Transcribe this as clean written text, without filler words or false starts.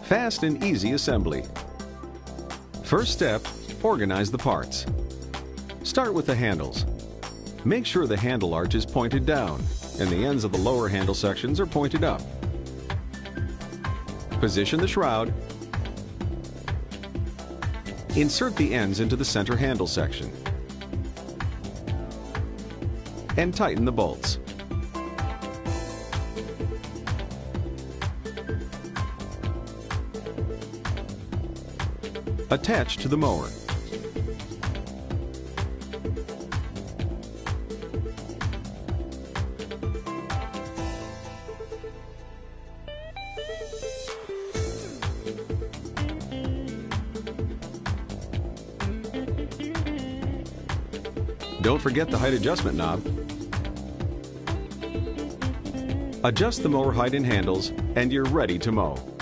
Fast and easy assembly. First step, organize the parts. Start with the handles. Make sure the handle arch is pointed down and the ends of the lower handle sections are pointed up. Position the shroud. Insert the ends into the center handle section and tighten the bolts. Attach to the mower. Don't forget the height adjustment knob. Adjust the mower height and handles, and you're ready to mow.